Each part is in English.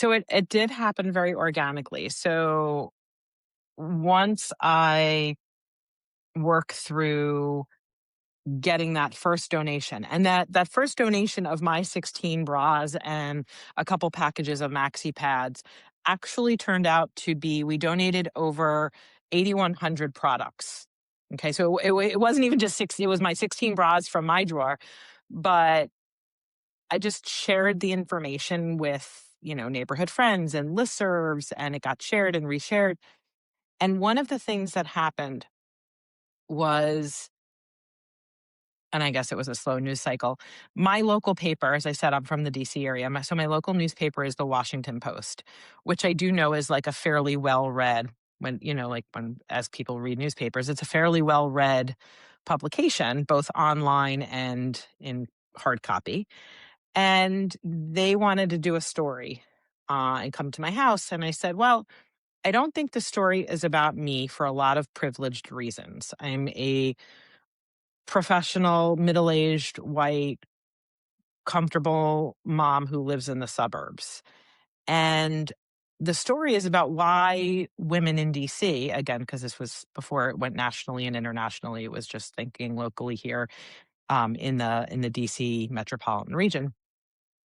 So it did happen very organically. So once I work through getting that first donation, and that first donation of my 16 bras and a couple packages of maxi pads actually turned out to be, we donated over 8,100 products. Okay, so it wasn't even just 60, it was my 16 bras from my drawer, but I just shared the information with, neighborhood friends and listservs, and it got shared and reshared. And one of the things that happened was, and I guess it was a slow news cycle. My local paper, as I said, I'm from the DC area. So my local newspaper is the Washington Post, which I do know is like a fairly well read, when, like when, as people read newspapers, it's a fairly well read publication, both online and in hard copy. And they wanted to do a story and come to my house. And I said, well, I don't think the story is about me for a lot of privileged reasons. I'm a professional, middle aged, white, comfortable mom who lives in the suburbs. And the story is about why women in DC, again, because this was before it went nationally and internationally, it was just thinking locally here in the DC metropolitan region,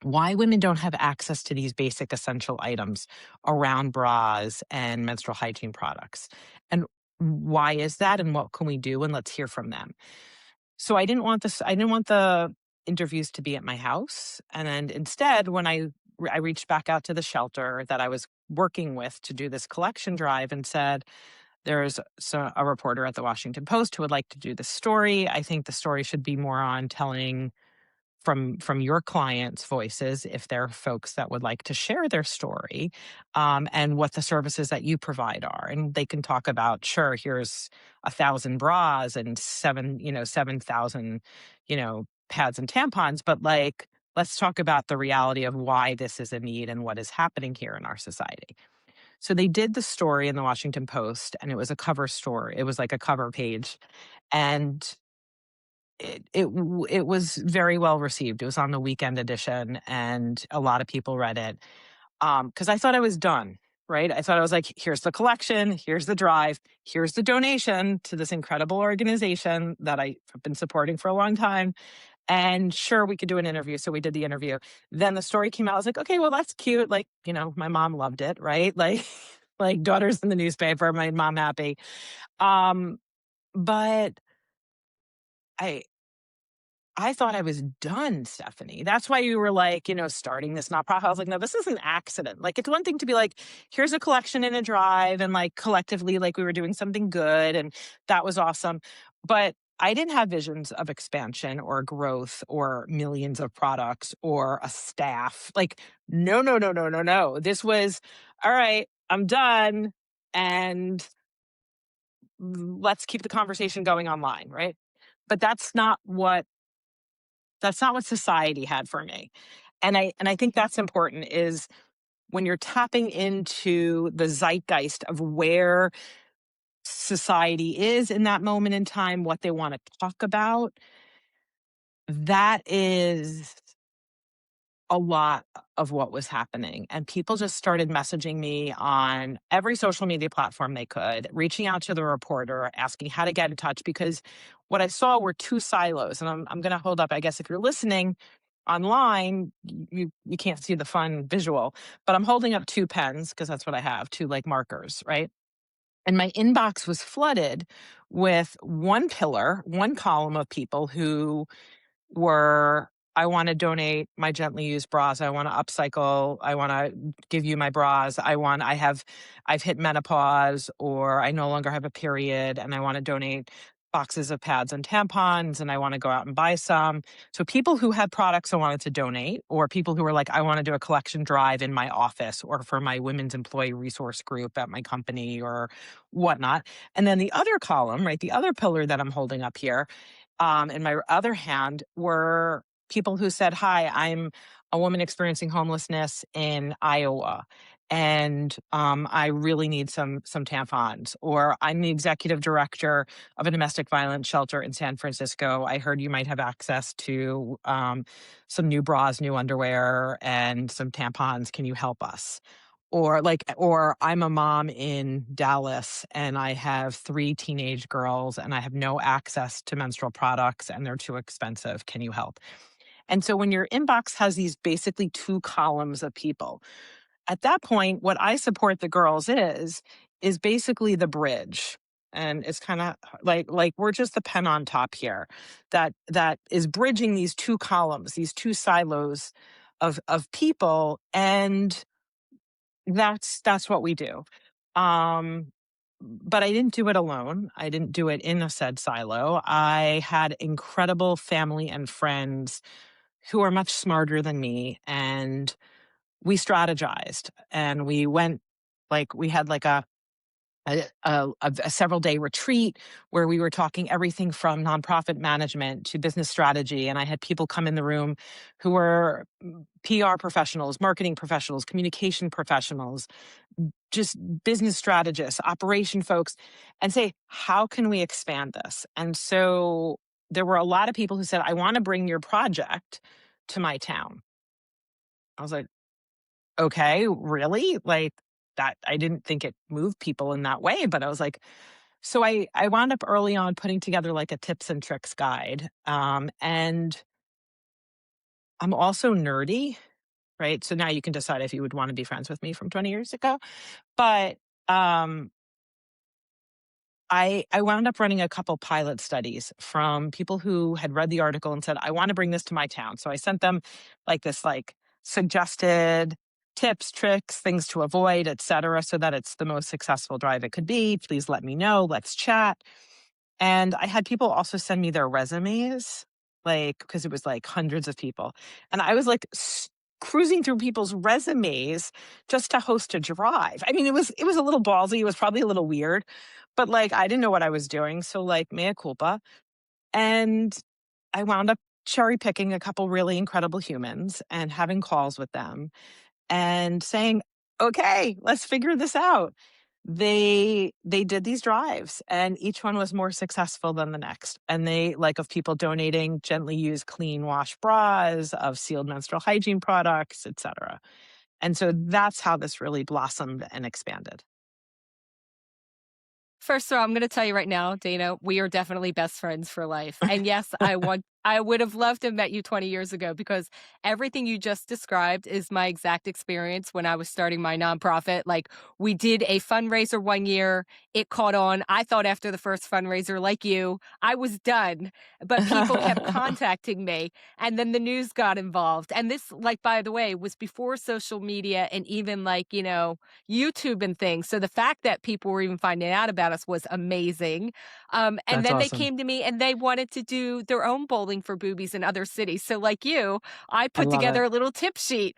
why women don't have access to these basic essential items around bras and menstrual hygiene products. And why is that? And what can we do? And let's hear from them. So I didn't want the interviews to be at my house. And then instead, when I reached back out to the shelter that I was working with to do this collection drive and said, there's a reporter at the Washington Post who would like to do this story. I think the story should be more on telling from your clients' voices, if there are folks that would like to share their story, and what the services that you provide are. And they can talk about, sure, here's 1,000 bras and 7,000, pads and tampons, but like, let's talk about the reality of why this is a need and what is happening here in our society. So they did the story in the Washington Post, and it was a cover story. It was like a cover page, and it was very well received. It was on the weekend edition, and a lot of people read it. Because I thought I was done, right? I thought I was like, here's the collection, here's the drive, here's the donation to this incredible organization that I have been supporting for a long time. And sure, we could do an interview. So we did the interview. Then the story came out. I was like, okay, well, that's cute. Like, my mom loved it, right? Like, like daughters in the newspaper, made mom happy. Um, but I I thought I was done, Stephanie. That's why you were like, starting this nonprofit. I was like, no, this is an accident. Like, it's one thing to be like, here's a collection in a drive, and like collectively, like we were doing something good, and that was awesome. But I didn't have visions of expansion or growth or millions of products or a staff. Like, no, no, no, no, no, no. This was, all right, I'm done. And let's keep the conversation going online, right? But that's not what society had for me. And I think that's important, is when you're tapping into the zeitgeist of where society is in that moment in time, what they want to talk about, that is a lot of what was happening. And people just started messaging me on every social media platform they could, reaching out to the reporter, asking how to get in touch, because what I saw were two silos. And I'm going to hold up, I guess if you're listening online, you can't see the fun visual, but I'm holding up two pens because that's what I have, two like markers, right? And my inbox was flooded with one pillar, one column of people who were, I want to donate my gently used bras. I want to upcycle. I want to give you my bras. I've hit menopause, or I no longer have a period, and I want to donate boxes of pads and tampons, and I want to go out and buy some. So people who had products I wanted to donate, or people who were like, I want to do a collection drive in my office or for my women's employee resource group at my company or whatnot. And then the other column, right, the other pillar that I'm holding up here, in my other hand, were people who said, hi, I'm a woman experiencing homelessness in Iowa. and I really need some tampons. Or I'm the executive director of a domestic violence shelter in San Francisco. I heard you might have access to some new bras, new underwear, and some tampons. Can you help us? Or I'm a mom in Dallas and I have 3 teenage girls and I have no access to menstrual products and they're too expensive. Can you help? And so when your inbox has these basically 2 columns of people, at that point, what I support the girls is basically the bridge. And it's kind of like we're just the pen on top here that is bridging these 2 columns, these 2 silos of people. And that's what we do. Um, but I didn't do it alone. I didn't do it in a said silo. I had incredible family and friends who are much smarter than me, and we strategized and we had like a several day retreat where we were talking everything from nonprofit management to business strategy. And I had people come in the room who were PR professionals, marketing professionals, communication professionals, just business strategists, operation folks, and say, how can we expand this? And so there were a lot of people who said, I want to bring your project to my town. I was like, okay, really? Like that, I didn't think it moved people in that way, but I was like, so I wound up early on putting together like a tips and tricks guide. And I'm also nerdy, right? So now you can decide if you would want to be friends with me from 20 years ago. But um I wound up running a couple pilot studies from people who had read the article and said, I want to bring this to my town. So I sent them like suggested tips, tricks, things to avoid, et cetera, so that it's the most successful drive it could be. Please let me know. Let's chat. And I had people also send me their resumes, like, because it was like hundreds of people. And I was like cruising through people's resumes just to host a drive. I mean, it was a little ballsy. It was probably a little weird, but like I didn't know what I was doing. So like mea culpa. And I wound up cherry picking a couple really incredible humans and having calls with them and saying, "Okay, let's figure this out." They did these drives and each one was more successful than the next. And they like of people donating gently used clean wash bras, of sealed menstrual hygiene products, etc. And so that's how this really blossomed and expanded. First of all, I'm gonna tell you right now, Dana, we are definitely best friends for life. And yes, I would have loved to have met you 20 years ago because everything you just described is my exact experience when I was starting my nonprofit. Like, we did a fundraiser one year, it caught on. I thought after the first fundraiser, like you, I was done, but people kept contacting me, and then the news got involved. And this, like, by the way, was before social media and even like, YouTube and things. So the fact that people were even finding out about us was amazing. And That's then they awesome. came to me and they wanted to do their own bowling for boobies in other cities. So, like you, I I put love together it. a little tip sheet